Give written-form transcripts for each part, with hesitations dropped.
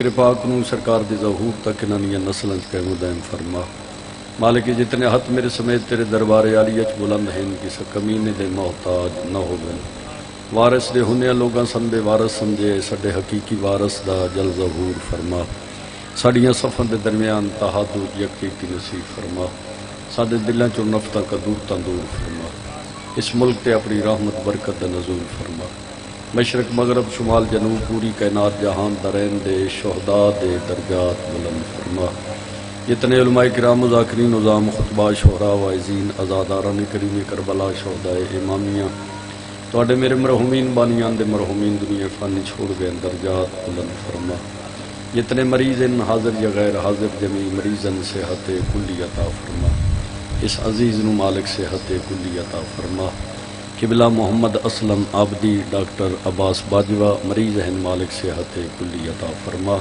میرے پاک نو سرکار دی ظہور تک انہاں نسلاں قائم دائم فرما۔ مالک جتنے ہاتھ میرے سمیت تیرے دربار عالی اچ بلند ہیں کسی کمینے دے محتاج نہ ہو گئے۔ وارث دے ہونے لوگاں سن بے وارث سمجھے سڈے حقیقی وارث دا جل ظہور فرما۔ ساڈیاں صفاں دے درمیان تحادث یکیتی نصیب فرما۔ سادے دلاں چوں نفرتاں کدورتاں دور فرما۔ اس ملک تے اپنی رحمت برکت دا نزول فرما۔ مشرق مغرب شمال جنوب پوری کائنات جہان درین دے شہداء دے درجات بلند فرما۔ جتنے علماء کرام مذاکرین نظام خطبہ شعراء واعظین عزاداران کریم کربلا شہداء امامیہ توڑے میرے مرحومین بانیان دے مرحومین دنیا فانی چھوڑ گئے درجات بلند فرما۔ جتنے مریض ان حاضر یا غیر حاضر جمیع مریضن صحت کلی عطا فرما۔ اس عزیز نو مالک صحت کلی عطا فرما۔ قبلہ محمد اسلم عابدی ڈاکٹر عباس باجوہ مریض ہیں مالک صحت کلی عطا فرما۔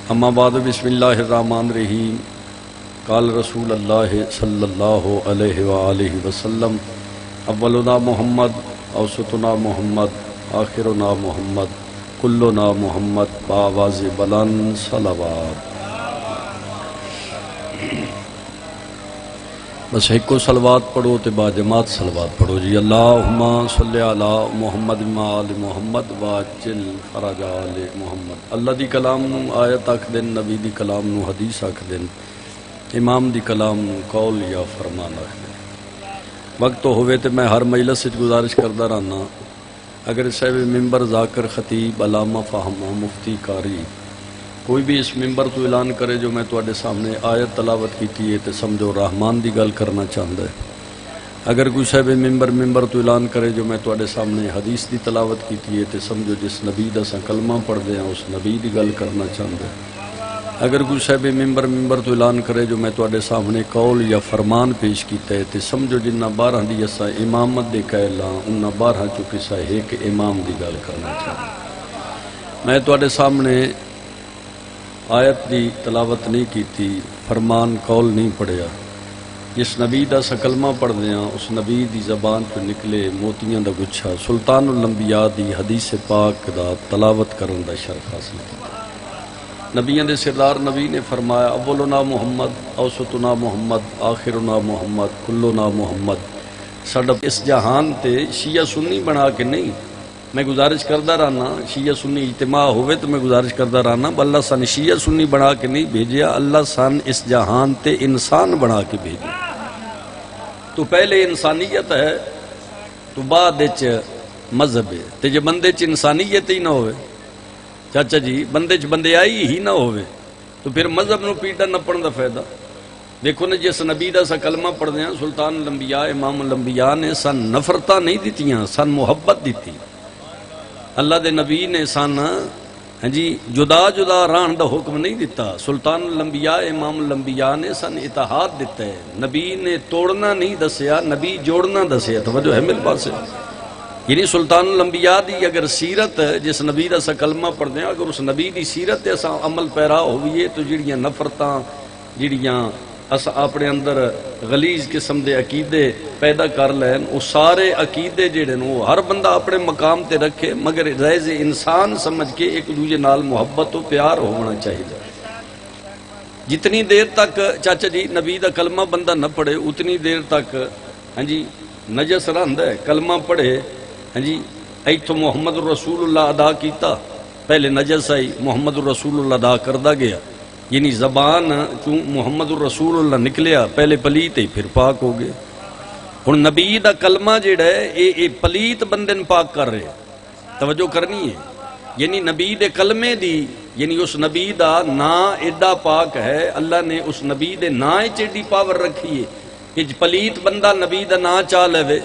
اما بعد بسم اللہ الرحمن الرحیم۔ قال رسول اللہ صلی اللہ علیہ وآلہ وسلم اولنا محمد اوسطنا محمد آخرنا محمد کلنا محمد بآواز بلند صلوات۔ بس ایکو صلوات پڑھو تے با جماعت صلوات پڑھو جی۔ اللہم صلی علی محمد آل محمد واجل فرج آل محمد۔ اللہ دی کلام نو آیت آکھ دن، نبی دی کلام نو حدیث آکھ دن، امام دی کلام نو قول یا فرمان آکھ دن۔ وقت تو ہوئے تے میں ہر مجلس سے گزارش کردہ رہنا، اگر صاحب ممبر ذاکر خطیب علامہ فہمہ مفتی قاری کوئی بھی اس ممبر تو اعلان کرے جو میں تواڈے سامنے آیت تلاوت کیتی ہے تے سمجھو رحمان دی گل کرنا چاہتا ہے۔ اگر کوئی صاحب ممبر تو اعلان کرے جو میں تواڈے سامنے حدیث دی تلاوت کیتی ہے تے سمجھو جس نبی دا سا کلمہ پڑھ دے ہیں اس نبی دی گل کرنا چاہتا ہے۔ اگر کوئی صاحب ممبر تو اعلان کرے جو میں تواڈے سامنے قول یا فرمان پیش کیتا ہے تے سمجھو جنہ 12 دی اسا امامت دے قائلاں انہاں 12 چوں کسا ایک امام دی گل کرنا چاہتا۔ میں تواڈے سامنے آیت دی تلاوت نہیں کیتی، فرمان قول نہیں پڑھیا، جس نبی دا سکلمہ پڑھ دیاں اس نبی دی زبان پہ نکلے موتیاں دا گچھا سلطان الانبیاء دی حدیث پاک دا تلاوت کرن دا شرف حاصل کیتا۔ نبیاں دے سردار نبی نے فرمایا اولنا محمد اوسطنا محمد آخرنا محمد کلنا محمد۔ ساڈا اس جہان تے شیعہ سنی بنا کے نہیں، میں گزارش کردہ رہنا شیعہ سنی اجتماع ہوئے تو میں گزارش کردہ رہنا اللہ سان شیعہ سنی بنا کے نہیں بھیجیا، اللہ سان اس جہان تے انسان بنا کے بھیجیا۔ تو پہلے انسانیت ہے تو بعد مذہب ہے، تے جے بندے چ انسانیت ہی نہ ہوئے چاچا جی بندے چ بندیائی ہی نہ ہوئے تو پھر مذہب نو پیٹا نپن دا فائدہ۔ دیکھو نا جس نبی دا سا کلمہ پڑھ دیاں سلطان الانبیاء امام الانبیاء نے سن نفرتاں نہیں دیتیاں سن محبت دیتی۔ اللہ دے نبی نے سن جدا جدا رہن دا حکم نہیں دیتا، سلطان الانبیاء امام الانبیاء نے سن اتحاد دیتا ہے۔ نبی نے توڑنا نہیں دسیا، نبی جوڑنا دسیا۔ توجہ ہے میرے پاس؟ یعنی سلطان الانبیاء دی اگر سیرت جس نبی دا سا کلمہ پڑھ دیں اگر اس نبی دی سیرت ایسا عمل پیرا ہوئیے تو جڑیاں نفرتاں جڑیاں اس اپنے اندر غلیظ قسم دے عقیدے پیدا کر لین، وہ سارے عقیدے جڑے نو ہر بندہ اپنے مقام تے رکھے مگر رہز انسان سمجھ کے ایک دوسرے نال محبت و پیار ہونا چاہیے۔ جتنی دیر تک چاچا جی نبی دا کلمہ بندہ نہ پڑھے اتنی دیر تک نجس رہندا ہے۔ کلمہ پڑھے ایتھوں محمد الرسول اللہ ادا کیتا، پہلے نجس آئی محمد الرسول اللہ ادا کردہ گیا، یعنی زبان چوں محمد الرسول اللہ نکلیا پہلے پلیت ہی پھر پاک ہو گئے۔ ہن نبی دا کلمہ جڑا ہے اے پلیت بندن پاک کر رہے، توجہ کرنی ہے۔ یعنی نبی دے کلمے دی یعنی اس نبی دا نا ایڈا پاک ہے، اللہ نے اس نبی دے نا ایڈی پاور رکھی ہے کہ پلیت بندہ نبی دا نا چاہ لے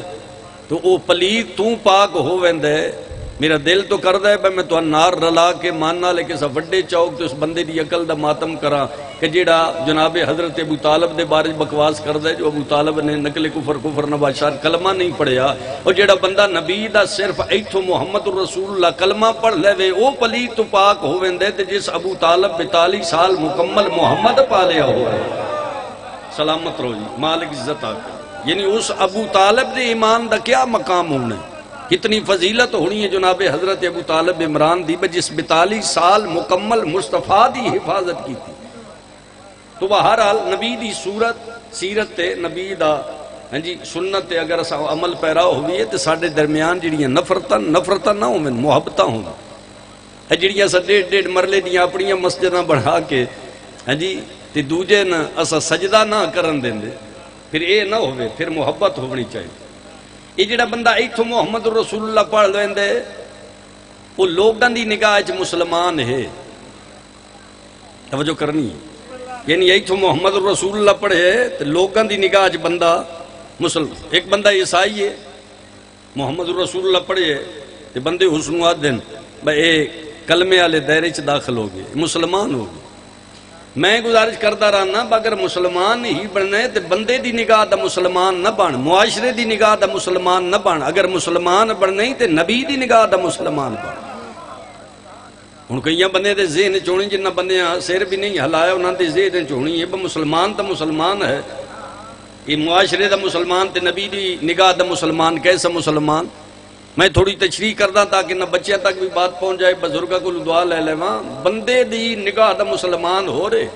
تو او پلیت تو پاک ہو ویندے۔ میرا دل تو کردہ ہے میں تو نار رلا کے ماننا لیکن سا وڈے چوک تو اس بندے دی عقل دا ماتم کرا کہ جیڑا جناب حضرت ابو طالب دے بارے بکواس کردہ ہے جو ابو طالب نے نقل کفر نباشار کلمہ نہیں پڑھیا، اور جیڑا بندہ نبی دا صرف ایتھو محمد الرسول اللہ کلمہ پڑھ لے وے او پلیت تو پاک ہو ویندے تے جس ابو طالب 42 سال مکمل محمد پا لیا ہو رہے سلامت رو جی مالک عزت آکر۔ یعنی اس ابو طالب دے ایمان دا کیا مقام ہونے کتنی فضیلت ہونی ہے جناب حضرت ابو طالب عمران دی جس 42 سال مکمل مصطفیٰ دی حفاظت کی تھی. تو بہرحال نبی دی صورت سیرت تے نبی دا جی سنت تے اگر اسا عمل پیرا ہوئی ہے تو ساڈے درمیان جڑیاں نفرتاں نہ ہون محبتاں ہون. جڑیاں اسا ڈیڑھ مرلے دیاں اپنیاں مسجداں بنا کے جی تے دوجے نہ اسا سجدہ نہ کرن دیندے پھر اے نہ ہوئے. پھر محبت ہونی چاہیے. یہ جڑا بندہ ایتھوں محمد رسول اللہ پڑھ لیندے وہ لوگاں دی نگاہ وچ مسلمان ہے. توجہ کرنی ہے. یعنی ایتھوں محمد رسول اللہ پڑھے تو لوگاں دی نگاہ وچ بندہ مسلمان. ایک بندہ عیسائی ہے محمد رسول اللہ پڑھے تو بندے حسن آدھن بھائی اے کلمے والے دائرے چ داخل ہو گئے مسلمان ہو گئے. میں گزارش کرتا رہنا اگر مسلمان ہی بننا ہے تو بندے دی نگاہ دا مسلمان نہ بن معاشرے دی نگاہ دا مسلمان نہ بن. اگر مسلمان بننا ہی تو نبی دی نگاہ دا مسلمان بن. ہن کئی بندے دے ذہن چونی جنہ بندیاں سر بھی نہیں ہلایا انہاں دے ذہن چونی ہے مسلمان تو مسلمان ہے. یہ معاشرے دا مسلمان تے نبی دی نگاہ دا مسلمان کیسا مسلمان. میں تھوڑی تشریح کردا تاکہ نہ بچیاں تک بھی بات پہنچ جائے. بزرگاں کو دعا لے لیواں. بندے دی نگاہ دا مسلمان ہو رہے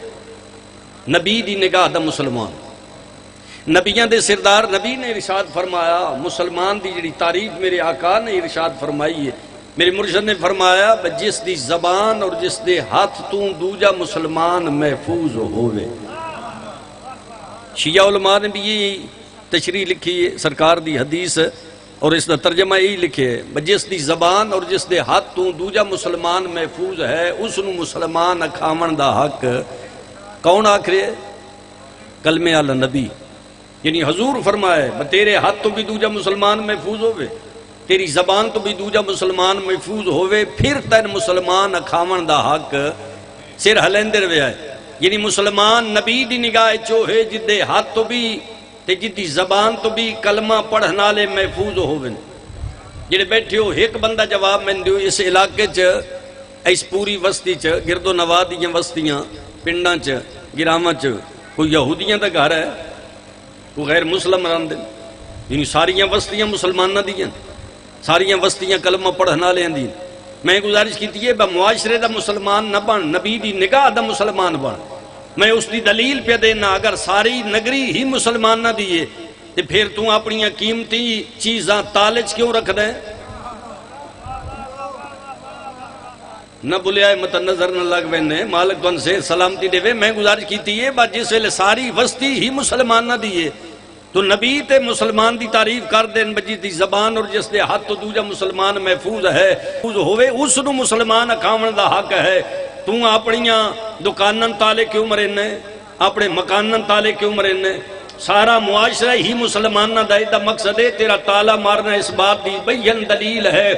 نبی دی نگاہ دا مسلمان. نبیاں دے سردار نبی نے ارشاد فرمایا مسلمان دی جڑی تعریف میرے آقا نے ارشاد فرمائی ہے. میرے مرشد نے فرمایا جس دی زبان اور جس دے ہاتھ تو دوجا مسلمان محفوظ ہوئے. شیعہ علماء نے بھی یہ تشریح لکھی ہے سرکار دی حدیث اور اس دا ترجمہ یہی لکھے ہے جس دی زبان اور جس دے ہاتھ تو دوجا مسلمان محفوظ ہے اس نو مسلمان کھاون دا حق کون آکھرے کلمے والا نبی. یعنی حضور فرمائے تیرے ہاتھ تو بھی دوجا مسلمان محفوظ ہوئے تیری زبان تو بھی دوجا مسلمان محفوظ ہوئے پھر تین مسلمان کھاون دا حق سر ہلیندے روے آئے. یعنی مسلمان نبی دی نگاہ چوہے جدے ہاتھ تو بھی تے جدی زبان تو بھی کلمہ پڑھنا لے محفوظ ہوئے. جڑے بیٹھے ہو ایک بندہ جواب میں دیو اس علاقے چ اس پوری وسطی چ گرد و نواح دیاں وستیاں پنڈاں چ گراواں چ کوئی یہودیاں دا گھر ہے کوئی غیر مسلم رہندے. یعنی ساریاں وستیاں مسلماناں دیاں ساریاں وستیاں کلمہ پڑھنا لے دی. میں گزارش کیتی ہے معاشرے دا مسلمان نہ بن نبی دی نگاہ دا مسلمان بن. میں اس دی دلیل پہ دینا اگر ساری نگری ہی مسلمان نہ دیئے تو پھر تو اپنی قیمتی چیزاں تالج کیوں رکھ دیں. نہ بلیائے مت نظر نہ لگ وینے مالک تو ان سے سلامتی دے وے. میں گزارش کیتی ہے جس ویلے ساری وسطی ہی مسلمان نہ دیئے تو نبی تے مسلمان دی تعریف کر دین بجی دی زبان اور جس دے ہاتھ تو دوجا مسلمان محفوظ ہے ہوئے اس نو مسلمان کھاون دا حق ہے. تو اپنیاں دکانن تالے کیوں مرنے اپنے مکانن تالے کیوں مرنے. سارا معاشرہ ہی مسلمانہ دا مقصد ہے تیرا تالا مارنا اس بات دی بین دلیل ہے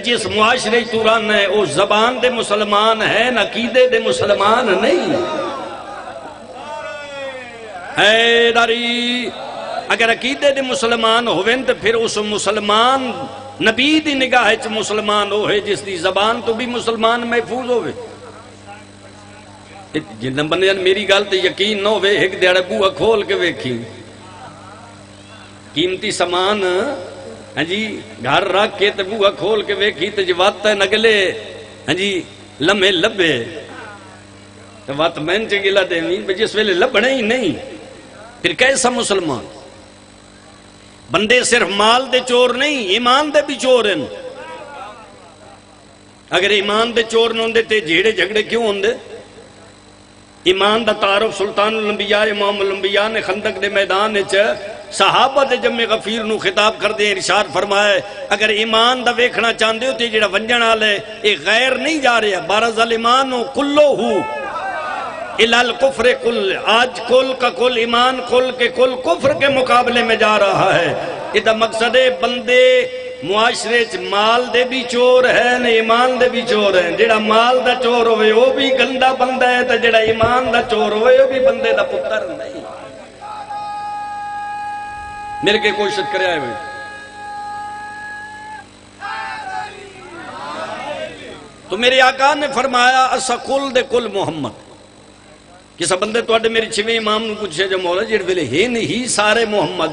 جس معاشرے تو رہنا ہے وہ زبان دے مسلمان ہے نہ عقیدے دے مسلمان نہیں ہے داری. اگر عقیدے دے مسلمان ہوئیں تو پھر اس مسلمان نبی دی نگاہ چ مسلمان ہوئے جس دی زبان تو بھی مسلمان محفوظ ہوئے. جن بندے میری گل تے یقین نہ ہوئے ایک دیڑے بوہا کھول کے ویکھی قیمتی سامان ہاں جی گھر رکھ کے تے بوہا کھول کے ویکھی تے جو وقت ہے نگلے ہاں جی لمحے لبے تو وقت میں چ گلا دیں جس ویلے لبنے ہی نہیں پھر کیسا مسلمان. بندے صرف مال دے چور نہیں ایمان دے بھی چور ہیں. اگر ایمان دے چور نہ ہوندے تے جھیڑے جھگڑے کیوں ہوندے. ایمان دا تعارف سلطان الانبیاء امام الانبیاء نے خندق دے میدان صحابہ دے جمع غفیر نو خطاب کر دے ارشاد فرمایا اگر ایمان دا ویکھنا چاہندے ہو تے جڑا ونجن والے اے غیر نہیں جا رہا بارز الایمان کلو ہو الال کفر کل. آج کل کا کل ایمان کل کے کل کفر کے مقابلے میں جا رہا ہے. یہ مقصد ہے بندے معاشرے مال دے بھی چور ہے نہ ایمان دے بھی چور ہیں. جڑا مال دا چور ہوئے وہ بھی گندا بندہ ہے تو جڑا ایمان دا چور ہوئے وہ بھی بندے دا پتر نہیں. میرے کے کوشش کرے آئے ہوئے تو میرے آقا نے فرمایا اسا کل دے کل محمد. کسا بندے تو اڈے میری چھویں امام نے پوچھے جو مولا جڑ ویلے ہی نہیں سارے محمد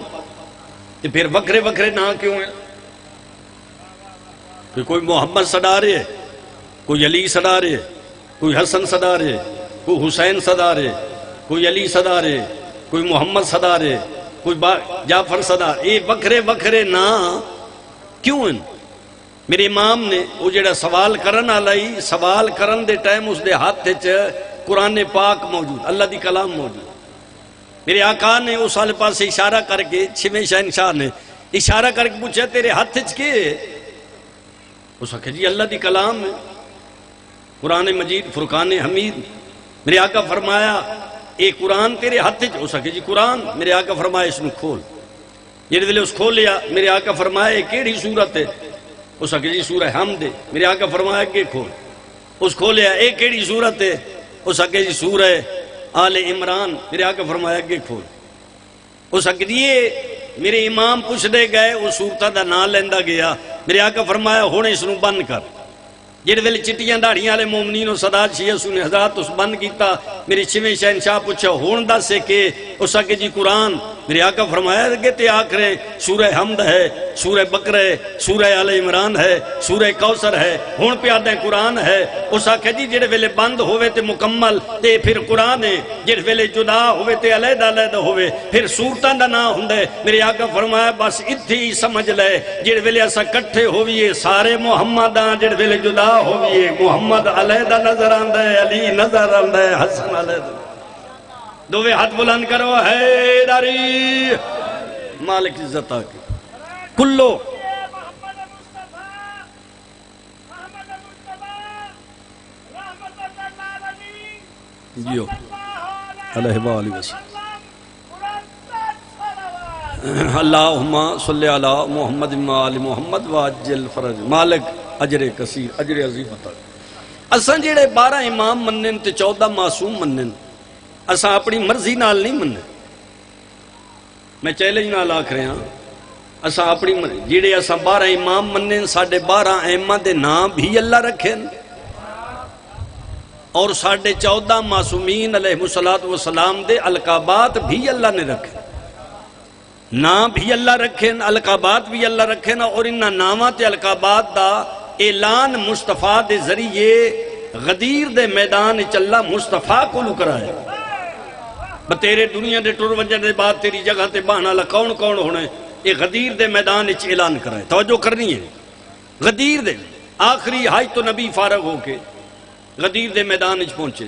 تو پھر وکھرے وکھرے نہ کیوں ہیں. کہ کوئی محمد سدا رہے، کوئی علی سدا رہے، کوئی حسن سدا رہے، کوئی حسین سدا رہے، کوئی علی سدا رہے، کوئی محمد سدا رہے، کوئی جعفر سدا، یہ بکھرے بکھرے نا کیوں ہیں؟ میرے امام نے وہ جڑا سوال کرن آلائی، سوال کرن دے ٹائم اس دے ہاتھ قرآن پاک موجود، اللہ دی کلام موجود۔ میرے آقا نے اس سال پاس سے اشارہ کر کے، چھویں شہنشاہ نے اشارہ کر کے پوچھا تیرے ہاتھ کے؟ اس نے کہا جی اللہ دی کلام ہے، قرآن مجید فرقان حمید۔ میرے آقا فرمایا اے قرآن تیرے ہاتھ ہو سکے جی قرآن؟ میرے آقا فرمایا اس نے کھول، جڑے ویلے اس کھول لیا میرے آقا فرمایا اے کیڑی سورت ہے؟ اس نے جی سورہ حمد ہے۔ میرے آقا فرمایا کہ کھول، اس کھولیا اے کیڑی سورت ہے؟ اس نے جی سورہ آل عمران۔ میرے آقا فرمایا کہ کھول، اس نے جی میرے امام پوچھ دے گئے وہ سورتہ دا نام لیندا گیا۔ میرے آقا فرمایا ہونے اس نو بند کر۔ جڑے ویلے چٹیاں داڑھیاں والے مومنین و صدات شیعہ سنی حضرات اس بند کیتا۔ میری چھویں شہنشاہ پوچھا ہون دا سے کہ اس آگے جی قرآن۔ میرے آقا فرمایا کہ تے آخرے سورہ حمد ہے، سورہ بقرہ ہے، سورہ آل عمران ہے، سورہ کوثر ہے، ہون پہ آدھیں قرآن ہے۔ اس آگے جی جڑے ویلے بند ہوئے تے مکمل تے پھر قرآن ہے، جڑے ویلے جدا ہوئے تے علیحدہ علیحدہ ہوئے پھر سورتان دا نام ہوندے۔ میرے آقا فرمایا بس اتھی سمجھ لے جڑے ویلے ایسا کٹھے ہوئیے سارے محمدان، جڑے ویلے جدا ہوئیے محمد علیحدہ نظر آندہ ہے، علی نظر آندہ ہے، حسن علیحدہ۔ دووے ہاتھ بلند کرو حیدری، مالک عزت آکے کلو جیو علیہ وآلہ وسلم۔ اللہم صلی علی محمد وآل محمد واجل فرج۔ مالک اجر کثیر اجر عظیم عطا۔ اساں جڑے 12 امام منن تے 14 معصوم منن، اساں اپنی مرضی نال نہیں مننے۔ میں چیلنج نال آکھ رہا ہاں، اساں اپنی مرضی جڑے اساں 12 امام منن، ساڈے 12 ائمہ دے نام بھی اللہ رکھے اور ساڈے 14 معصومین علیہ السلام دے القابات بھی اللہ نے رکھے، نام بھی اللہ رکھے، القابات بھی اللہ رکھے، اور انہاں ناماں تے القابات دا اعلان مصطفیٰ دے ذریعے غدیر دے میدان چلا مصطفیٰ کو لکرائے۔ بتیرے دنیا دے ٹر وجن دے بعد تیری جگہ تے بہنا لہ کون کون ہونے، یہ غدیر دے میدان اچھ اعلان کرائے۔ توجہ کرنی ہے، غدیر دے آخری حج تو نبی فارغ ہو کے غدیر دے میدان اچھ پہنچے۔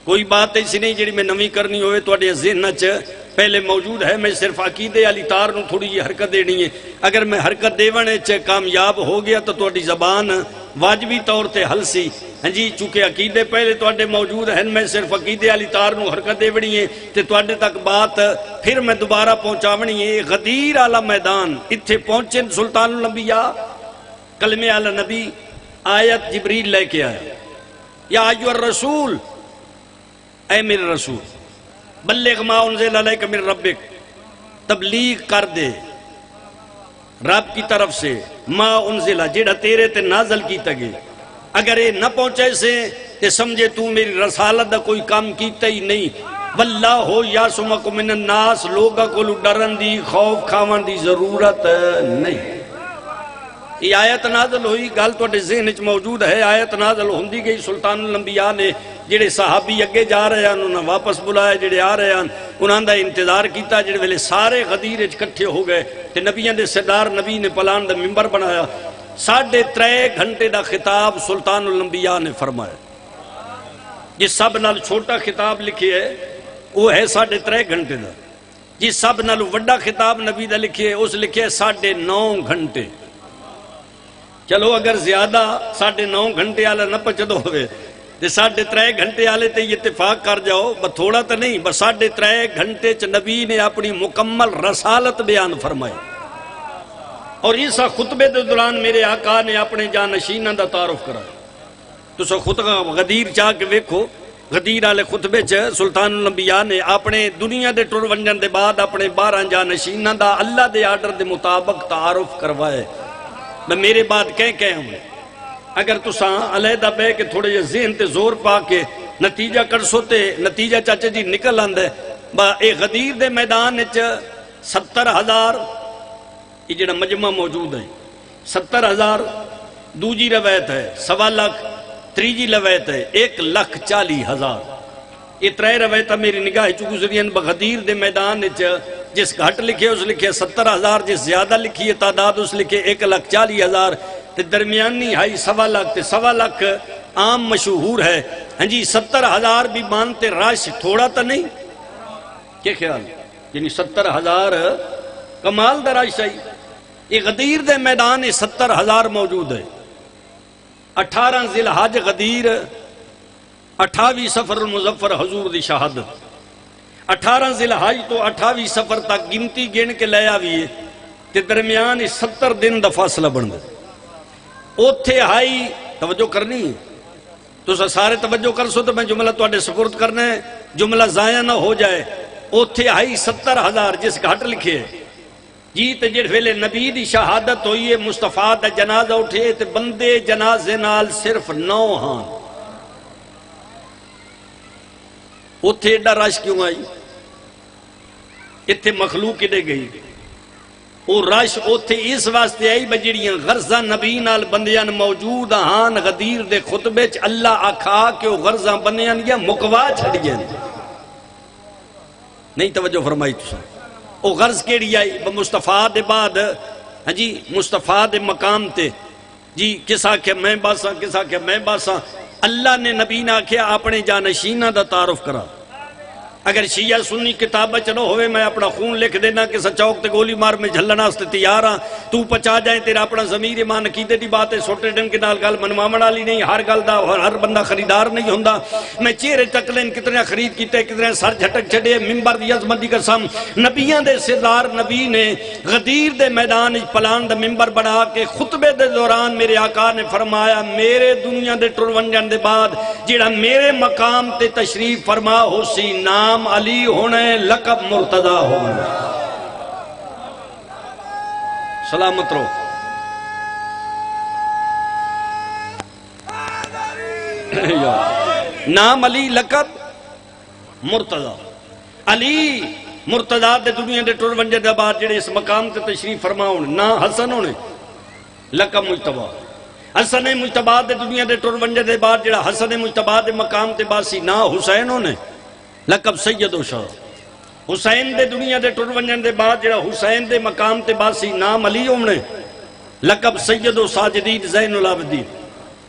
کوئی بات ایسی نہیں جڑی میں نوی کرنی ہوئے تو اڈے ذہن پہلے موجود ہے، میں صرف عقیدے علی تار نو تھوڑی یہ حرکت دینی ہے۔ اگر میں حرکت دیونے کامیاب ہو گیا تو توڑی زبان واجبی طور تے حل سی۔ جی چونکہ عقیدے پہلے توڑے موجود ہیں، میں صرف عقیدے علی تار نو حرکت دیونی ہے تے توڑے تک بات پھر میں دوبارہ پہنچاونی ہے۔ غدیر آلہ میدان اتھے پہنچے سلطان الانبیاء کلمے آلہ نبی آیت جبریل لے کے آیا، یا ایھا الرسول، اے میرے رسول، بلغ ما انزل علیک من ربک، تبلیغ کر دے رب کی طرف سے ما انزل جیڑا تیرے تے نازل کیتا گئے۔ اگر یہ نہ پہنچے سے تے سمجھے تو میری رسالت دا کوئی کام کیتا ہی نہیں۔ واللہ یعصمک من الناس، لوگا کو ڈرن دی خوف کھاون دی ضرورت نہیں۔ یہ آیت نازل ہوئی، گل تو ذہن وچ موجود ہے، آیت نازل ہوندی گئی، سلطان الانبیاء نے جڑے صحابی اگے جا رہے ہیں انہوں نے واپس بلایا، جڑے آ رہے ہیں انہوں نے انتظار کیتا، جڑے ویلے سارے غدیر وچ کٹھے ہو گئے تے نبیوں دے سردار نبی نے پلان دا ممبر بنایا، 3.5 گھنٹے دا خطاب سلطان الانبیاء نے فرمایا۔ جس سب نال چھوٹا خطاب لکھی ہے وہ ہے 3.5 گھنٹے دا، جس سب نال وڈا خطاب نبی دا لکھی ہے اس لکھی ہے 9.5 گھنٹے۔ چلو اگر زیادہ 9.5 گھنٹے آلہ نہ پچھدو ہوئے تے 3.5 گھنٹے آلے تے اتفاق کر جاؤ، بس تھوڑا تا نہیں، بس 3.5 گھنٹے چ نبی نے اپنی مکمل رسالت بیان فرمائی۔ اور اس خطبے دے دوران میرے آقا نے اپنے جانشیناں دا تعارف کرایا۔ تو سو خطبہ غدیر چاہ کے ویکھو، غدیر آلے خطبے چ سلطان الانبیاء نے اپنے دنیا دے ٹر ونجن دے بعد اپنے 12 جانشیناں دا اللہ دے آرڈر دے مطابق تعارف کروائے۔ میں میرے بات کہہ ہوں، اگر تساں علیحدہ بے کے تھوڑے جے ذہن تے زور پا کے نتیجہ کر سوتے، نتیجہ چاچے جی نکل آندے۔ اے غدیر دے میدان وچ 70,000 یہ جڑا مجمع موجود ہے، 70,000 دوجی روایت ہے 1.25 لاکھ، تریجی روایت ہے 1,40,000. یہ 3 روایت میری نگاہ چکوزری بغدیر دے میدان جس گھٹ لکھے اس لکھے 70,000، جس زیادہ لکھی ہے تعداد اس لکھے 1,40,000. تے درمیانی ہائی 1.25 لاکھ تے 1.25 لاکھ عام مشہور ہے. ہاں جی 70,000 بھی مانتے راش تھوڑا تا نہیں، کیا خیال؟ یعنی 70,000 کمال دا راش آئی. یہ غدیر دے میدان 70,000 موجود ہے. 18 ذی الحج غدیر، 28 سفر المظفر حضور دی شہادت. 18 ذی الحج تو 28 سفر تک گنتی گن کے لے آویے تے درمیان 70 دن دا فاصلہ بن دے. اوتھے ہائی توجہ کرنی ہے تو سارے توجہ کر سو تو میں جملہ تو اڈے سپورٹ کرنا ہے، جملہ ضائع نہ ہو جائے. اوتھے ہائی 70,000 جس گھٹ لکھے جی تے جڑ ویلے نبی دی شہادت ہوئی ہے مصطفیٰ دا جنازہ اٹھے تے بندے جنازے نال صرف 9 ہاں. اوتھے ایڈا رش کیوں آئی؟ اتھے مخلوق کدے گئی؟ وہ رش اوتھے اس واسطے آئی بجڑیاں غرضاں نبی نال بندیاں موجود ہان. غدیر دے خطبے چ اللہ آکھا کہ وہ غرضاں بندیاں یا مکوا چھڑیاں. نہیں توجہ فرمائی تساں. وہ غرض کیڑی آئی مصطفیٰ دے بعد؟ ہاں جی مصطفیٰ دے مقام تے جی کسا کہ میں باساں، کسا کہ میں باساں. اللہ نے نبی نہ کیا اپنے جانشینہ دا تعارف کرا. اگر شیعہ سنی کتاب چلو ہوئے میں اپنا خون لکھ دینا کہ سچوک تے گولی مار میں جھلنا استے تیار ہاں. تو پچا جائیں تیرا اپنا ضمیر ایمان عقیدے دی بات ہے. سوٹے ڈن کے نال گل منواون والی نہیں. ہر گل دا ہر بندہ خریدار نہیں ہوندا. میں چہرے تک لین کتنے خرید کیتے کتنے سر جھٹک چھڑے. منبر دی عظمت دی قسم نبیاں دے سردار نبی نے غدیر دے میدان پلان دا منبر بنا کے خطبے دے دوران میرے آقا نے فرمایا میرے دنیا دے ٹر ونجن دے بعد جڑا میرے مقام تے تشریف فرما ہو سی نام علی ہونے لقب مرتضی ہونے. سلامت رو. نام علی لقب مرتضی. علی مرتضی دے دنیا دے ٹر ونجے دے بعد جڑے اس مقام تے تشریف فرما ہونے نا حسن ہونے لقب مجتبی. حسن مجتبی دے دنیا دے ٹر ونجے دے بعد جڑا حسن مجتبی دے مقام تے باسی نا حسین ہونے لقب سید و شاہ. حسین دے دنیا دے ٹر ونجن دے بعد جڑا حسین دے مقام تے باسی نام علی ہونے لقب سید و ساجدین زین العابدین.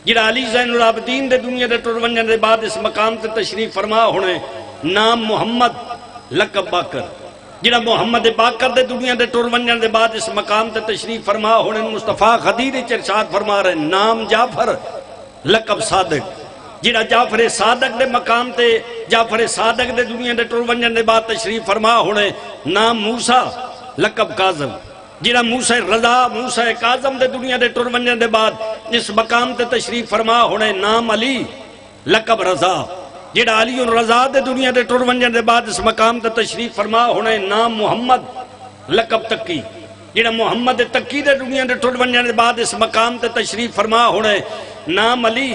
جڑا علی زین العابدین دے دنیا دے ٹر ونجن دے بعد اس مقام تے تشریف فرما ہونے نام محمد لقب باکر. جڑا محمد باکر دے دنیا دے ٹر ونجن دے بعد اس مقام تے تشریف فرما ہونے مصطفیٰ خدیر ارشاد فرما رہے نام جعفر لقب صادق. جڑا جعفر صادق دے مقام تے جعفر صادق دے دنیا دے ٹر ونجن دے بعد تشریف فرما ہونے نام موسیٰ لقب کاظم. جڑا موسیٰ رضا موسیٰ کاظم دے دنیا دے ٹر ونجن دے بعد اس مقام تے تشریف فرما ہونے نام علی لقب رضا. جڑا علی رضا دے دنیا دے ٹر ونجن دے بعد اس مقام تے تشریف فرما ہونے نام محمد لقب تقی. جڑا محمد تقی دے دنیا دے ٹر ونجن دے بعد اس مقام تے تشریف فرما ہونے نام علی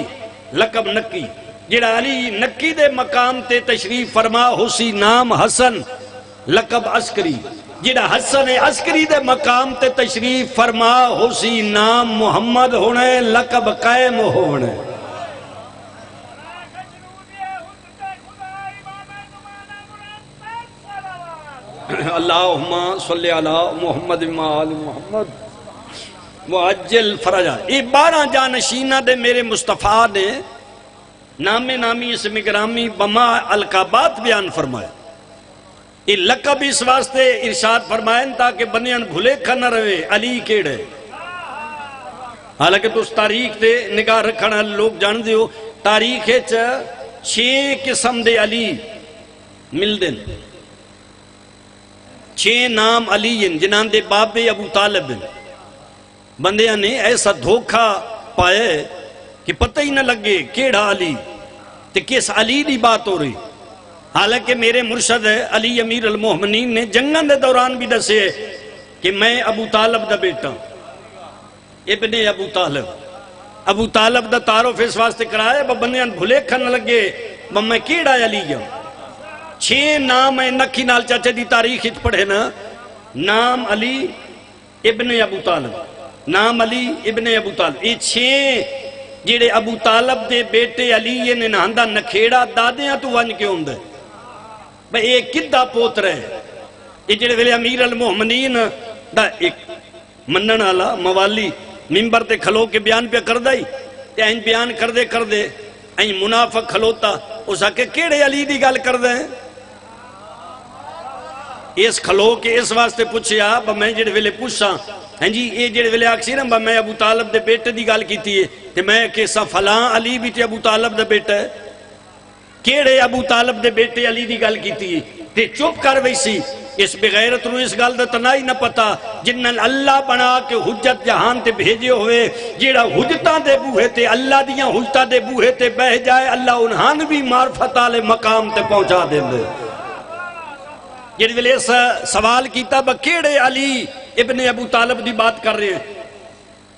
لقب نکی. جڑا علی نکی دے مقام تے تشریف فرما ہوسی نام حسن لقب عسکری. جڑا حسن عسکری دے مقام تے تشریف فرما ہوسی نام محمد ہونے لقب قائم ہونے. اللہم صلی علی محمد وآل محمد وعجل فرجا. یہ 12 جانشینہ دے میرے مصطفیٰ نے نام نامی اسم گرامی بما القابات بیان فرمایا. یہ لقب اس واسطے ارشاد فرمائیں تاکہ بنیان بھلے کھا نہ روے علی کیڑے. حالانکہ تو اس تاریخ دے نگاہ رکھنا لوگ جان دیو تاریخ 6 قسم دے علی مل دیں. 6 نام علی ہیں جنہاں دے بابے ابو طالب ہیں. بندیاں نے ایسا دھوکہ پائے کہ پتہ ہی نہ لگے کیڑا علی تے کس علی دی بات ہو رہی. حالانکہ میرے مرشد علی امیر المومنین نے جنگن دے دوران بھی دسے کہ میں ابو طالب دا بیٹا ابن ابو طالب. ابو طالب دا تعارف اس واسطے کرائے بندیاں بھلے کھن لگے میں کیڑا علی ہوں. 6 نام ہے نکھی نال چاچے دی تاریخ پڑھے نا. نام علی ابن ابو طالب. نام علی ابن ابو طالب، یہ 6 جڑے ابو طالب دے بیٹے علی نے نہاندہ نکھیڑا دادیاں تو ون کے ہوندے بھئی یہ کدہ پوتر ہے؟ یہ جڑے ویلے امیر المومنین دا ایک منن والا موالی ممبر تے کھلو کے بیان پہ کر دائی تے این بیان کر دے این منافق کھلوتا اس آکے کیڑے علی دی گال کر دیں اس کھلو کے اس واسطے پوچھیا با میں جڑے ویلے پوچھا ہیں جی یہ جڑے ویلے آکسیرم با میں ابو طالب دے بیٹے دی گال کیتی ہے تے میں کیسا فلاں علی بھی تے ابو طالب دے بیٹا ہے کیڑے ابو طالب دے بیٹے علی دی گال کیتی ہے تے چپ کر ویسی اس بغیرت نو اس گال دا تنائی نہ پتا جنن اللہ بنا کے حجت جہان تے بھیجے ہوئے جیڑا حجتاں دے بوہے تے اللہ دیاں حجتاں دے بوہے تے بہ جائے اللہ انہاں بھی معرفت آلے مقام تے پہنچا دے دے جیڑے ویلے سوال کیتا با کیڑے علی ابن ابو طالب دی بات کر رہے ہیں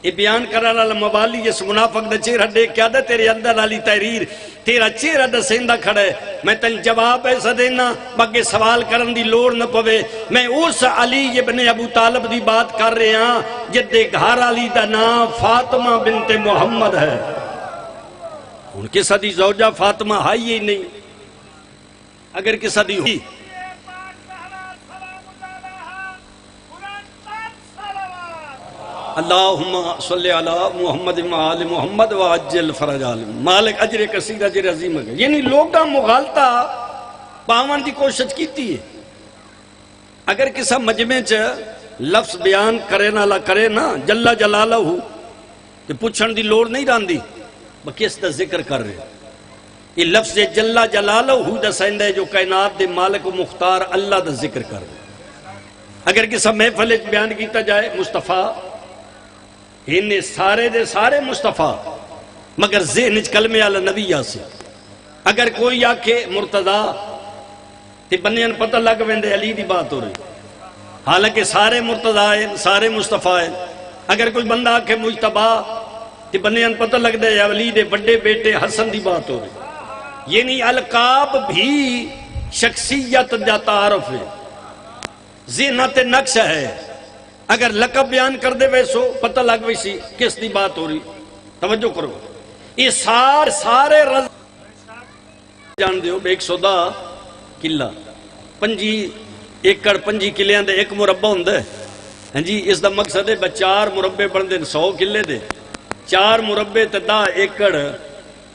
یہ بیان کرنا موالی جس منافق دا چہرہ دیکھ کیا دا تیرے اندر والی تحریر تیرا چہرہ دا سیندہ کھڑا ہے میں تن جواب ایسا دینا باقی سوال کرن دی لوڑ نہ پوے میں اس علی ابن ابو طالب دی بات کر رہے ہیں جدے گھر علی دا نام فاطمہ بنت محمد ہے ان کے ساتھی زوجہ فاطمہ ہائی ہی نہیں اگر کے ساتھی ہوئی اللہم صلی علی محمد وآل محمد وعجل فرج عالم مالک اجر کثیر اجر عظیم ہے یعنی لوگاں مغالطہ پاون دی کوشش کیتی ہے اگر کسا مجمع چ لفظ بیان کرے نہ کرے نا جلہ جلالہ ہو کہ پوچھن دی لوڑ نہیں راندی بکیس دا ذکر کر رہے یہ لفظ جلہ جلالہ ہو دا سیندہ جو کائنات دے مالک و مختار اللہ دا ذکر کر رہے اگر کسا محفل بیان کیتا جائے مصطفیٰ انہیں سارے دے سارے مصطفیٰ مگر ذہن کلمے علی نبی آسے اگر کوئی آکے مرتضی تے بنیان پتہ لگ ویندے علی دی بات ہو رہی حالانکہ سارے مرتضی ہیں سارے مصطفیٰ ہیں اگر کوئی بندہ آکے مجتبہ تے بنیان پتہ لگ دے علی دے بڑے بیٹے حسن دی بات ہو رہی یعنی القاب بھی شخصیت دا تعارف ہے ذہنت نقش ہے اگر لقب بیان کر دے ویسو پتہ لگ ویسی کس دی بات ہو رہی توجہ کرو یہ سارے رضا جان دیو 110 کلہ 5 ایکڑ 5 کلیاں دے ایک مربع ہوندے ہیں جی اس دا مقصد ہے 4 مربع بن دے 100 کلے دے 4 مربع تے 10 ایکڑ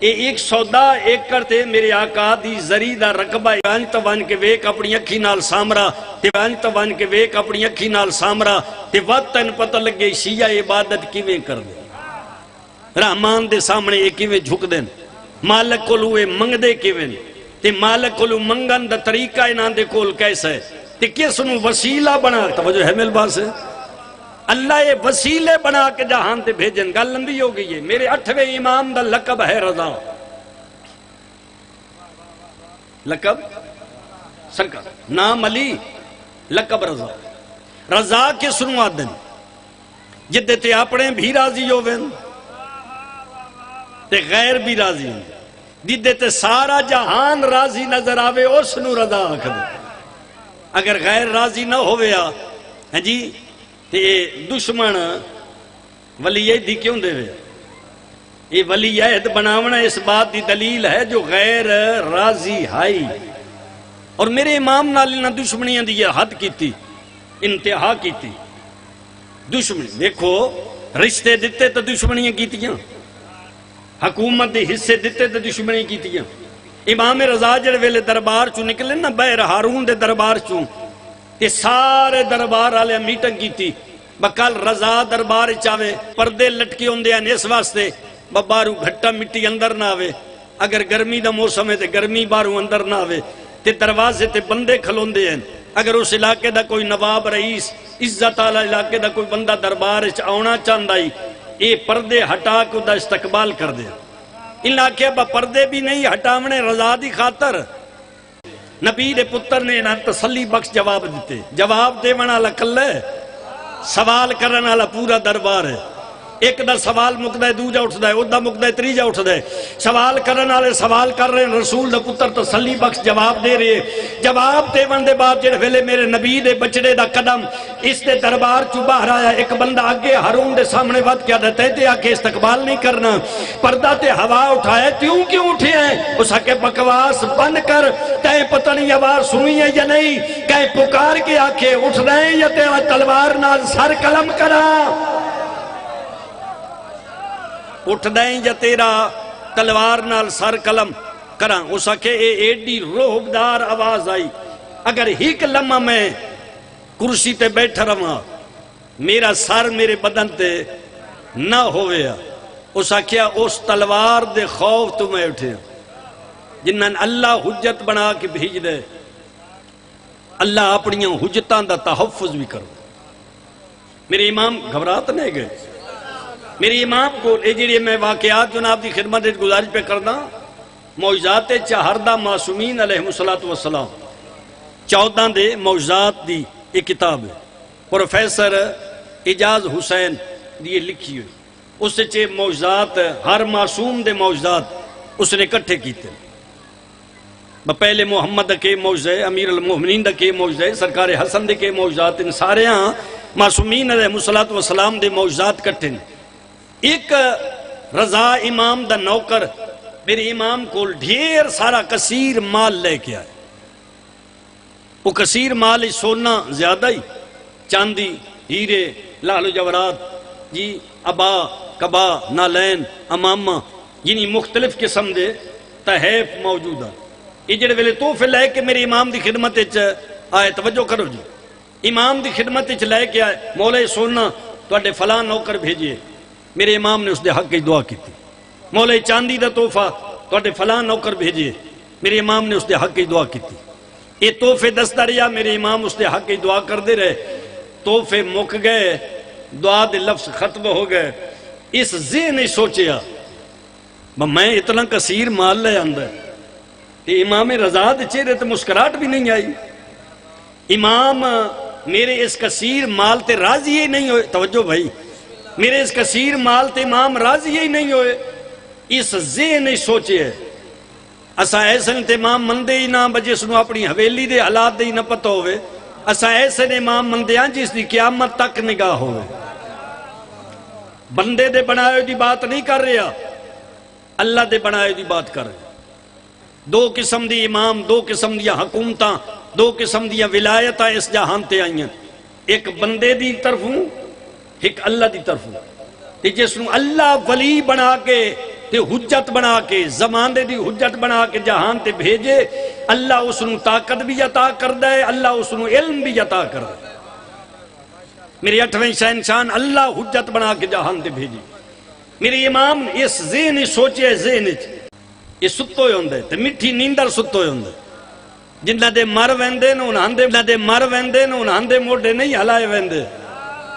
یہ 110 ایکڑ تے میرے آقا دی زری دا رقبہ وان توان کے ویک اپنی اکھی نال سامرا تے وان توان کے ویک اپنی اکھی نال سامرا تے وقتاً پتہ لگے شیعہ عبادت کیویں کر دے رحمان دے سامنے یہ کیویں جھک دیں مالک کولو اے منگ دے کیویں تے مالک کولو منگن دا طریقہ انہاں دے کول کیسا ہے تے کس نو وسیلہ بنا توجہ ہے میل باس ہے اللہ یہ وسیلے بنا کے جہان تے بھیجن گل لمبی ہو گئی ہے میرے 8ویں امام دا لقب ہے رضا لقب سرکار نام علی لقب رضا رضا کے سنو آدن جدے تے اپنے بھی راضی ہو وین تے غیر بھی راضی ہوں جدے تے سارا جہان راضی نظر آوے اس نو رضا آکھدے اگر غیر راضی نہ ہویا ہے جی تے دشمن ولی عہد دی کیوں دے وے یہ ولی عہد بناونا اس بات دی دلیل ہے جو غیر راضی ہائی اور میرے امام نالی نہ دشمنیاں دی حد کی تھی انتہا کی تھی دشمنی دیکھو رشتے دیتے تو دشمنیاں کی تھیاں حکومت دے حصے دیتے تو دشمنیاں کی تھیاں امام رضا جڑے ویلے دربار چوں نکلے نا بیر ہارون دے دربار چوں یہ سارے دربار آلے میٹنگ کی تھی بکال رضا دربار چاہے پردے لٹکی ہوندے ہیں اس واسطے بارو گھٹا مٹی اندر نہ آوے اگر گرمی دا موسم ہے تے گرمی بارو اندر نہ آوے تے دروازے تے بندے کھلوندے ہیں اگر اس علاقے دا کوئی نواب رئیس عزت آلہ علاقے دا کوئی بندہ دربار آونا چاندائی یہ پردے ہٹا کو دا استقبال کر دیا ان علاقے با پردے بھی نہیں ہٹاونے رضا دی خاطر نبی دے پتر نے نہ تسلی بخش جواب دیتے جواب دے والا کل ہے سوال کرنے والا پورا دربار ہے ایک دا سوال مکدا ہے دوجا اٹھدا ہے اودا مکدا ہے تریجا اٹھدا ہے سوال کرن والے سوال کر رہے ہیں رسول دا پتر تسلی بخش جواب دے رہے جواب دیون دے بعد جڑے ویلے میرے نبی دے بچڑے دا قدم اس دے دربار چوں باہر آیا ایک بندہ اگے ہارون دے سامنے ود کیا دے تے آ کے استقبال نہیں کرنا پردہ تے ہوا اٹھایا کیوں اٹھے ہیں اس کے بکواس بند کر تے پتہ نہیں آواز سنی ہے یا نہیں کہ پکار کے آکھے اٹھ رہے یا تے تلوار نال سر قلم کرا اٹھ دائیں یا تیرا تلوار نال سر قلم کراں اس کے ایڈی روحبدار آواز آئی اگر ہیک لمحہ میں کرسی تے بیٹھا رہا میرا سر میرے بدن تے نہ ہویا اس کیا اس تلوار دے خوف تو میں اٹھے جنہاں اللہ حجت بنا کے بھیج دے اللہ اپنی حجتاں دا تحفظ بھی کرو میرے امام گھبرات نہیں گئے میری امام کو جڑی میں واقعات جناب دی خدمت گزارش پہ کرنا معجزات چہردہ معصومین علیہ السلام 14 دے معجزات دی ایک کتاب ہے پروفیسر اعجاز حسین دی لکھی ہوئی اس سے چھے معجزات ہر معصوم دے معجزات اس نے کٹھے کیتے پہلے محمد کے معجزے امیر المومنین کے معجزے سرکار حسن دے کے معجزات ان سارے ہاں معصومین علیہ السلام دے معجزات کٹھے ایک رضا امام دا نوکر میرے امام کو ڈھیر سارا کثیر مال لے کے آئے وہ کثیر مال سونا زیادہ ہی چاندی ہیرے لال و جورات جی ابا کبا نالین امامہ یعنی مختلف قسم دے تحیف موجود ہیں یہ جڑے ویلے توفے لے کے میرے امام دی خدمت آئے توجہ کرو جی امام دی خدمت لے کے آئے مولا سونا تو اڈے فلاں نوکر بھیجئے میرے امام نے اس دے حق کی دعا کی تھی مولا چاندی دا تحفہ تو اڈے فلاں نوکر بھیجئے میرے امام نے اس دے حق کی دعا کی تھی یہ تحفے دستہ رہا میرے امام اس دے حق کی دعا کر دے رہے تحفے مک گئے دعا دے لفظ ختم ہو گئے اس ذہن نے سوچیا میں اتنا کثیر مال لے اندر کہ امام رضا دے چہرے تے مسکراہٹ بھی نہیں آئی امام میرے اس کثیر مال تے راضی ہی نہیں ہوئے توجہ بھائی میرے اس کثیر مال تے امام راضی ہی نہیں ہوئے اس ذہن نے سوچے اسا ایسے نے امام مندے ہی نہ بجے سنو اپنی حویلی دے حالات دے ہی نہ پتہ ہوئے اسا ایسے نے امام مندے ہیں جس دی قیامت تک نگاہ ہوئے بندے دے بنائے دی بات نہیں کر رہا اللہ دے بنائے دی بات کر رہے دو قسم دی امام دو قسم دیا حکومتاں دو قسم دیا ولایتاں اس جہان تے آئیں ایک بندے دی طرف ہوں ایک اللہ دی طرف ہوں جس نو اللہ ولی بنا کے تے حجت بنا کے زمانے دی حجت بنا کے جہان تے بھیجے اللہ اس نو طاقت بھی عطا کر دے اللہ اس نو علم بھی عطا کر دے میری 8ویں شہنشان اللہ حجت بنا کے جہان تے بھیجی میری امام اس ذہن سوچے ذہن یہ ستو ہوندے تے مٹھی نیندر ستو ہوندے جنہ دے مر ویندے نو انہاں دے موڈے نہیں ہلائے ویندے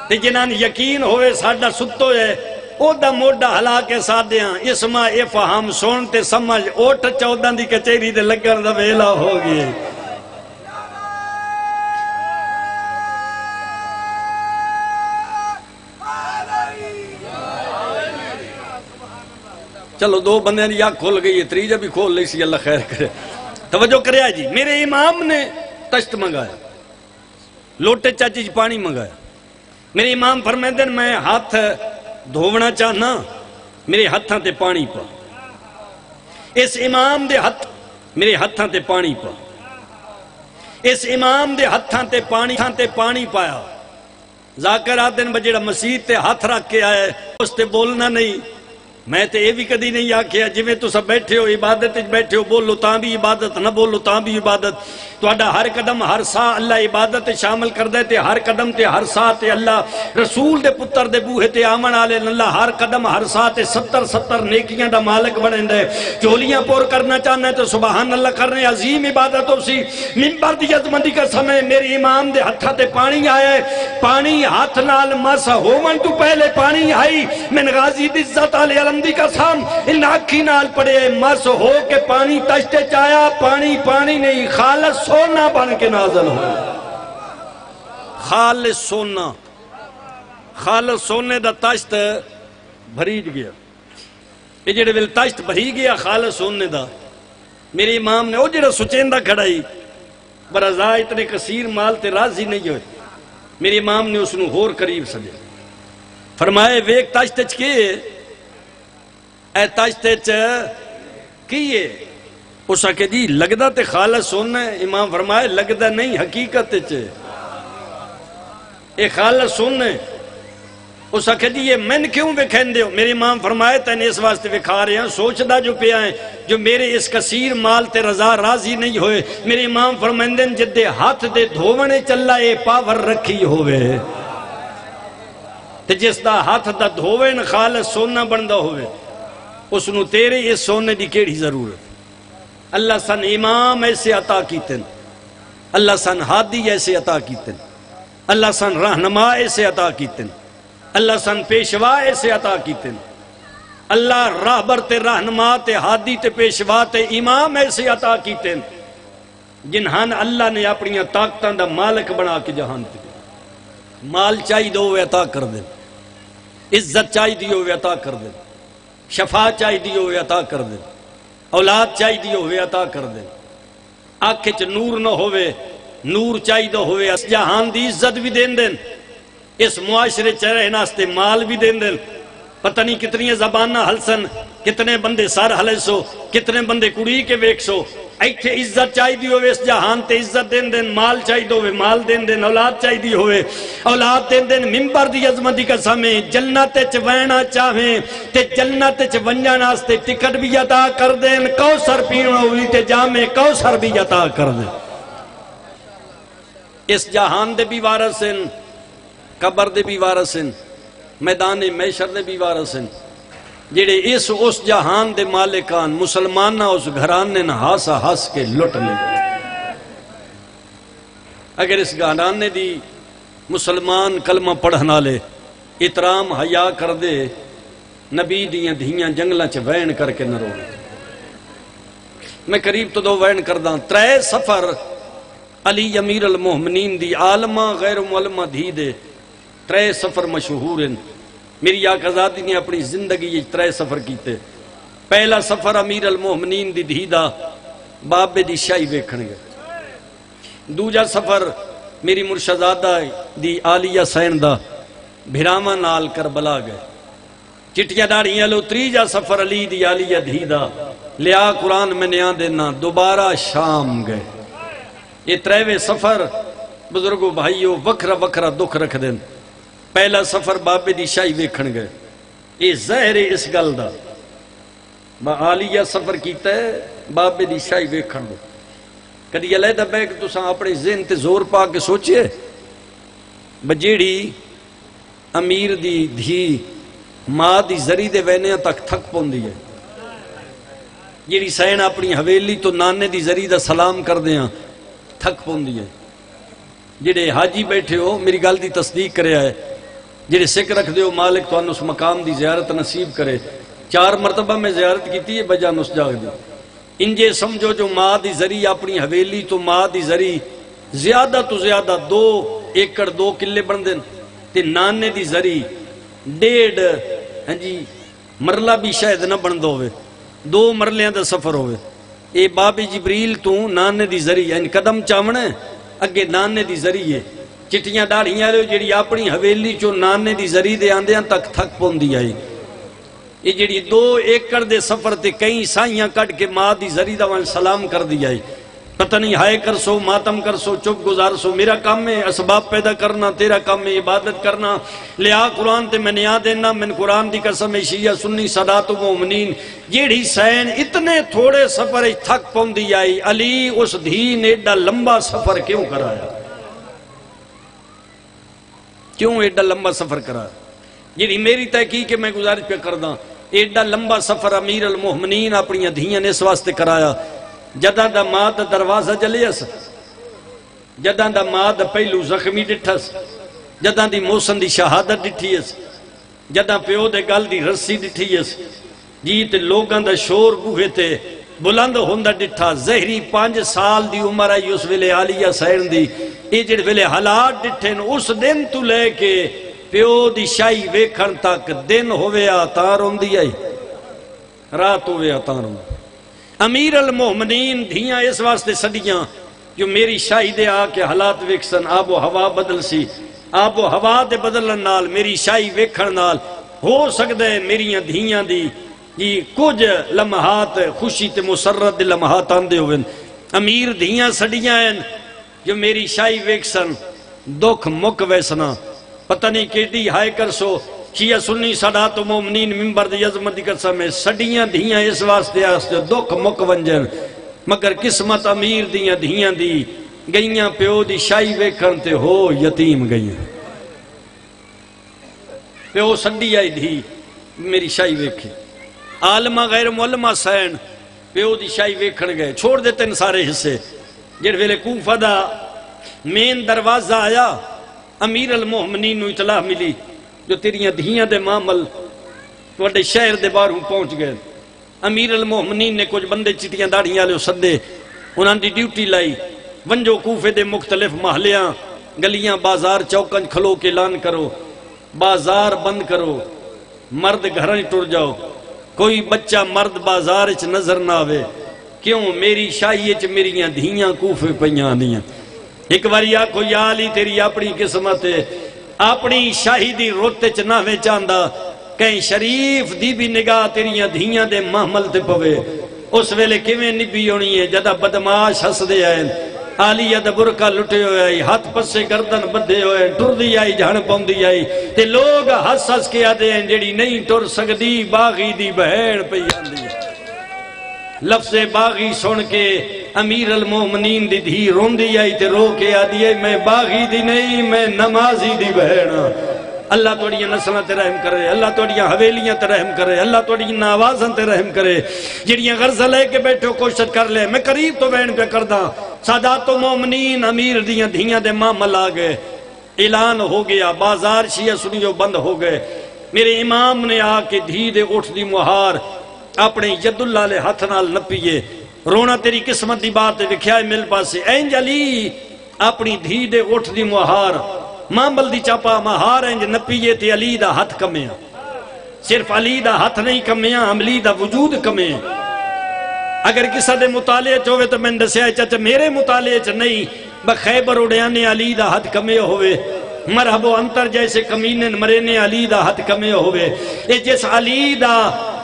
تے جنہاں یقین ہوئے ساڈا ستو ہے او دا موڈا ہلا کے سادیاں اسما افہام سن تے سمجھ اوٹ 14 دی کچہری دے لگن دا ویلا ہو گئی چلو دو بندے نے یا کھول گئی ہے تریجہ بھی کھول لی سی اللہ خیر کرے توجہ کریا جی میرے امام نے تشت منگایا لوٹے چاچی پانی منگایا میرے امام فرمیدن میں ہاتھ دھونا چاہنا میرے ہاتھاں تے پانی پا اس امام دے ہاتھ میرے ہاتھاں تے پانی پا اس امام دے ہاتھاں تے پانی پایا ذاکر آدن بجیڑا مسیح تے ہاتھ رکھ کے آئے اس تے بولنا نہیں میں تے یہ بھی کدی نہیں آکھیا جی میں تو سب بیٹھے ہو عبادت بیٹھے ہو بولو تاں بھی عبادت نہ بولو تاں بھی عبادت تو اڈا ہر قدم ہر سا اللہ عبادت شامل کر دے تے ہر قدم تے ہر سا تے اللہ رسول دے پتر دے بوہے تے آمن آلے اللہ ہر قدم ہر سا تے 70 نیکیاں دا مالک بنیں دے چولیاں پور کرنا چاہنا ہے تو سبحان اللہ کرنے عظیم عبادت ہو سی منبر دی عظمتی کا سمے میری امام دے ہتھا تے پانی آئے پانی ہاتھ نال مسا ہومن تو پہلے پانی آئی من غازی دی عزت علی علم دی قسم ان آنکھی نال پڑے مس ہو کے پانی تشتے چایا پانی نہیں خالص سونا بن کے نازل ہو خالص سونے دا تشت بھریج گیا یہ جڑے ویل تشت بھری گیا خالص سونے دا میرے امام نے وہ جڑا سچیندہ کھڑائی برازا اتنے کثیر مال تے راضی نہیں ہوئے میرے امام نے اس نو ہور قریب سجے فرمائے ویک تشت چ کیے اے تشت چ کیے اس آکے جی لگدا تے خالص سونا ہے امام فرمائے لگدا نہیں حقیقت چ اے خالص سونا ہے اس آکے جی یہ من کیوں وکھین دیو میرے امام فرمائے تینے اس واسطے وکھا رہے ہیں سوچدہ جو پہ آئیں جو میرے اس کثیر مال تے رضا راضی نہیں ہوئے میرے امام فرمائندن جدے ہاتھ دے دھوونے چلا اے پاور رکھی ہوئے تے جس دا ہاتھ دا دھووین خالص سونا بندہ ہوئے اس نو تیرے اس سونے دی کیڑی ضرورت اللہ سن امام ایسے عطا کیتن اللہ سن ہادی ایسے عطا کیتن اللہ سن رہنما ایسے عطا کیتن اللہ سن پیشوا ایسے عطا کیتن اللہ راہبر تے رہنما تے ہادی تے پیشوا تے امام ایسے عطا کیتن جنہاں اللہ نے اپنی طاقتاں دا مالک بنا کے جہان تے مال چاہی دو وہ عطا کر دیں عزت چاہی دیو وہ عطا کر دیں شفا چاہی دیو وہ عطا کر دیں اولاد چاہی دیو وہ عطا کر دیں آنکھ چ نور نہ ہوئے نور چاہی دو ہوئے اس جہان دی عزت بھی دین دیں اس معاشرے چہرے ناستے مال بھی دین دیں پتہ نہیں کتنی زبانہ حلسن کتنے بندے سار حلے سو کتنے بندے کڑی کے ویک سو ایتھے عزت چاہی دی ہوئے اس جہان تے عزت دین دیں مال چاہی دو ہوئے مال دین دیں اولاد چاہی دی ہوئے اولاد دین دیں ممبر دی عظمتی قسمیں جنت چ وینا چاہیں تے جنت چ ونجا ناستے ٹکٹ بھی عطا کر دیں کوثر پینا ہوئی تے جامع کوثر بھی عطا کر دیں اس جہان دے بھی وارثن قبر دے بھی وارثن میدان محشر دے بھی وارثن جڑے اس جہان دے مالکان مسلمانہ اس گھرانے نہ ہاسا ہاس کے لٹنے گئے اگر اس گھرانے دی مسلمان کلمہ پڑھنا لے اترام حیا کر دے نبی دیاں دھیاں جنگلہ چ وین کر کے نہ رو میں قریب تو دو وین کرداں 3 سفر علی امیر المومنین دی عالمہ غیر معلمہ دھی دے 3 سفر مشہور ہیں میری آقا ذاتی نے اپنی زندگی یہ 3 سفر کیتے پہلا سفر امیر المومنین دی دھی دا بابے دی شاہی ویکھن گئے دوجا سفر میری مرشدزادہ دی عالیہ سین دا بھراما نال کربلا گئے چٹیاں داڑیاں لو تریجا سفر علی دی عالیہ دھی دا لیا قرآن میں نیاں دینا دوبارہ شام گئے یہ 3ویں سفر بزرگو بھائیو وکھرا وکھرا دکھ رکھ دیں پہلا سفر بابے دی شاہی ویکھن گئے یہ زہر اس گل دا با عالیہ سفر کیتا ہے بابے دی شاہی ویکھن دو کدی علیحدہ بیگ تو ساں اپنے ذہن تے زور پا کے سوچئے بجیڑی امیر دی دھی ماں دی زری دے وینیاں تک تھک پوندی ہے جیڑی سین اپنی حویلی تو نانے دی زری دا سلام کر دیاں تھک پوندی ہے جڑے حاجی بیٹھے ہو میری گل دی تصدیق کرے آئے جڑے سکھ رکھ دیو مالک تو اس مقام دی زیارت نصیب کرے 4 مرتبہ میں زیارت کیتی ہے بجان اس جاگ دی انجے سمجھو جو ماں دی زری اپنی حویلی تو ماں دی زری زیادہ تو زیادہ 2 ایکڑ 2 کلے بن دیں تے نانے دی زری 1.5 جی مرلہ بھی شاید نہ بن دو ہوئے 2 مرلیاں دا سفر ہوئے اے باب جبریل تو نانے دی زری یعنی قدم چاونے اگے نانے دی ذریعے چٹیاں داڑیاں لے جڑی اپنی حویلی چو نانے دی ذریعے دے آندیاں تک تھک پوندی آئی یہ جڑی 2 ایکڑ دے سفر تے کئی سائیاں کٹ کے ماں دی ذریعے دا وان سلام کر دی آئی پتہ نہیں ہائے کر سو ماتم کر سو چپ گزار سو میرا کام ہے اسباب پیدا کرنا تیرا کام ہے عبادت کرنا لیا قرآن تے میں نیا دینا من قرآن دی قسم شیعہ سنی صدات و مومنین جیڑی سین اتنے تھوڑے سفر تھک پوندی آئی علی اس دھی نے ایڈا لمبا سفر کیوں کرایا کیوں ایڈا لمبا سفر کرایا جیڑی میری تحقیق ہے میں گزارش پہ کرداں ایڈا لمبا سفر امیر المومنین اپنی دھیاں نے اس واسطے کرایا جدہ دا ماں دا دروازہ جلیس جدہ دا ماں دا پہلو زخمی ڈٹھس جدہ دی موسن دی شہادت ڈٹھیس جدہ پیو دے گل دی رسی ڈٹھیس جیت لوگاں دا شور بوہے تے بلند ہوندہ ڈٹھا زہری 5 سال دی عمر آئی اس ویلے عالیہ سین دی ایجڑ ویلے حالات ڈٹھیں اس دن تو لے کے پیو دی شاہی ویکھن تک دن ہویا تاں روندی آئی رات ہویا تاں روندی امیر المومنین دھیاں اس واسطے سڈیاں جو میری شاہی دے آ کے حالات ویکسن آب و ہوا بدل سی آب و ہوا دے بدلن نال میری شاہی ویکھن نال ہو سکتا ہے میریاں دھیاں دی جی کچھ لمحات خوشی تے مسرت دے لمحات آندے ہوئے امیر دھیاں سڈیاں ہیں جو میری شاہی ویکسن دکھ مک ویسنا پتہ نہیں کیڑی ہائے کر سو شیعہ سنی سادات و مومنین ممبر دی عظمت دی قسم ہے سڈیاں دھیاں اس واسطے آستے دکھ مک ونجن مگر قسمت امیر دیاں دھیاں دی گئیاں پیو دی شاہی ویکھن تے ہو یتیم گئیاں پیو سڈی آئی دھی میری شاہی ویکھے عالمہ غیر معلمہ سین پیو دی شاہی ویکھن گئے چھوڑ دیتے ان سارے حصے جڑ ویلے کوفہ دا مین دروازہ آیا امیر المومنین نو اطلاع ملی جو تیریاں دھیاں دے معامل توڑے شہر دے باہروں پہنچ گئے امیر المومنین نے کچھ بندے چٹیاں داڑھیاں لے سدے انہاں دی ڈیوٹی لائی ونجو کوفے دے مختلف محلیاں گلیاں بازار چوکن کھلو کے اعلان کرو بازار بند کرو مرد گھراں ٹر جاؤ کوئی بچہ مرد بازار اچ نظر نہ آوے کیوں میری شاہی اچ میریاں دھیاں کوفے پیاں دیاں ایک باری آکھو یا علی تیری اپنی قسمت ہے اپنی شاہی دی روتے چ نہ وے چاندہ کہیں شریف دی بھی نگاہ تیریاں دھیاں دے محمل تے پوے اس ویلے کیویں نبی ہونی ہے جدا بدماش ہس دے آئیں آلیہ دا برکہ لٹے ہوئے آئی ہاتھ پسے گردن بدھے ہوئے ٹر دی آئی جھڑ پوندی آئی تے لوگ ہس ہس کے آدھے ہیں جڑی نہیں ٹر سکدی باغی دی بہن پہ آندی ہے لفظ باغی سن کے امیر المومنین دی دھی روندی آئی تے رو کے آدھی ہے میں باغی دی نہیں میں نمازی دی بہن اللہ توڑیاں نسلیں تے رحم کرے اللہ توڑیاں حویلیاں تے رحم کرے اللہ توڑیاں نوازاں تے رحم کرے جڑیاں غرضہ لے کے بیٹھو کوشش کر لے میں قریب تو بہن پہ کردہ سادات و مومنین امیر دیاں دھیاں دے معامل آ گئے اعلان ہو گیا بازار شیعہ سنیو بند ہو گئے میرے امام نے آ کے دھی دے اٹھ دی مہار اپنے ید اللہ لے ہاتھ نال نپیے رونا تیری قسمت دی بات وکھیا ہے مل پاسے اینج علی اپنی دھی دے اٹھ دی مہار مامل دی چاپا مہار اینج نپیے تے علی دا ہاتھ کمیا صرف علی دا ہاتھ نہیں کمیا علی دا وجود کمیا اگر کسا دے مطالعے چوے تو میں دسیا چاچا میرے مطالعے چ نہیں بخیبر اڑیانے علی دا ہاتھ کمیا ہوئے مرحب و انتر جیسے کمینن مرینے علی دا ہاتھ کمے ہوئے اے جس علی دا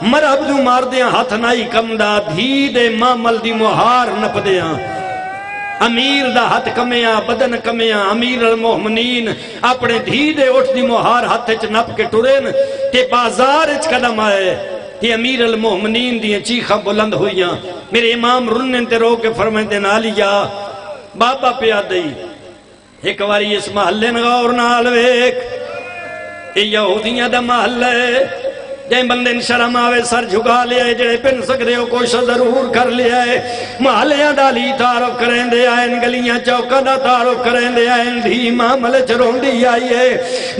مرحب دو مار دیاں ہاتھ نائی کم دا دھی دے معامل دی مہار نپ دیاں امیر دا ہاتھ کمیاں بدن کمیاں امیر المومنین اپنے دھی دے اٹھ دی مہار ہاتھ چ نپ کے ٹرین تے بازار اچ قدم آئے تے امیر المومنین دیاں چیخاں بلند ہوئیاں میرے امام رنن تے رو کے فرمائیں دے نالیا بابا پیا دئی ایک واری اس محلے غور نال ویک اے یہودیاں دا محلہ ہے جائیں بندے شرم آوے سر جھگا لیا ہے جڑے پن سکتے ہو کوشش ضرور کر لیا ہے محلیاں دا لی تعارف کریں دے آئین گلیاں چوکا دا تعارف کریں دے آئین دھی معاملے چرون دی آئی ہے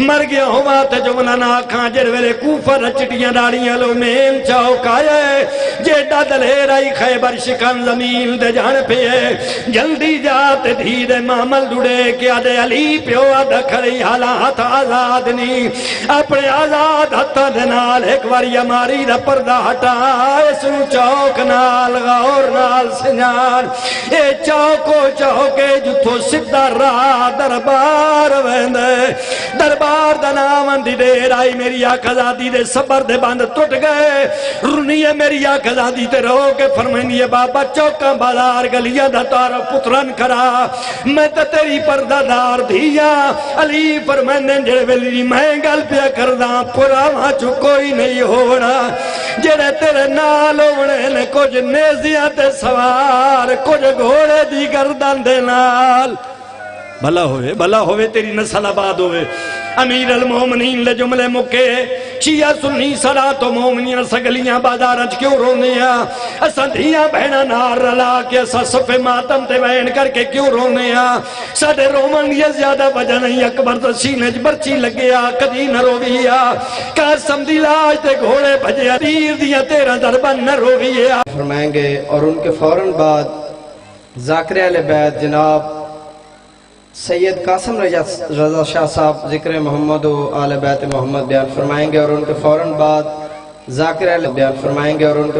مر گیا ہوا تے جو منہ ناکھاں جڑ ویلے کوفہ رچٹیاں ڈاڑیاں لو مین چوک آیا ہے جیڈا دلے رائی خیبر شکن زمین دے جان پہ ہے جلدی جاتے دھی دے معامل ڈوڑے کیا دے علی پیو آدھا کھری حالات آزاد نہیں اپنے آزاد ہتھا دنال ایک واری ہماری دا پردہ ہٹا اس چوک نال غور نال سنجان اے چوکو چوکے جتھو سدھا راہ دربار ویندے دربار دا نام دی دیر آئی میری آقازادی دے صبر دے بند ٹوٹ گئے رونی ہے میری آقازادی تے رو کے فرمینی ہے بابا چوکاں بازار گلیاں دا تارا پتران کرا میں تا تیری پردہ دار دھیا علی فرمینن جڑے ویلی میں گل پیا کرداں پورا وہاں چو کوئی نہیں ہونا جڑے تیرے نال ہونے نے کچھ نیزیاں تے سوار کچھ گھوڑے دی گردن دے نال بھلا ہوئے تیری نسل آباد ہوئے امیر المومنین لے جملے مکے شیعہ سنی صلات و مومنین سگلیاں بازارج کیوں رونیاں اساں دھیاں بہنا نار رلا کے اساں صف ماتم تے بہن کر کے کیوں رونیاں ساڑے رومن یہ زیادہ وجہ نہیں اکبر تو سینج برچی لگیا کدی نہ رویا قاسم دی لاج تے گھوڑے بھجیا دیر دیا تیرا دربن نہ رویا فرمائیں گے اور ان کے فوراً بعد ذاکر اہل بیت جناب سید قاسم رضا شاہ صاحب ذکر محمد و آل بیت محمد بیان فرمائیں گے اور ان کے فوراً بعد ذاکر بیان فرمائیں گے اور ان کے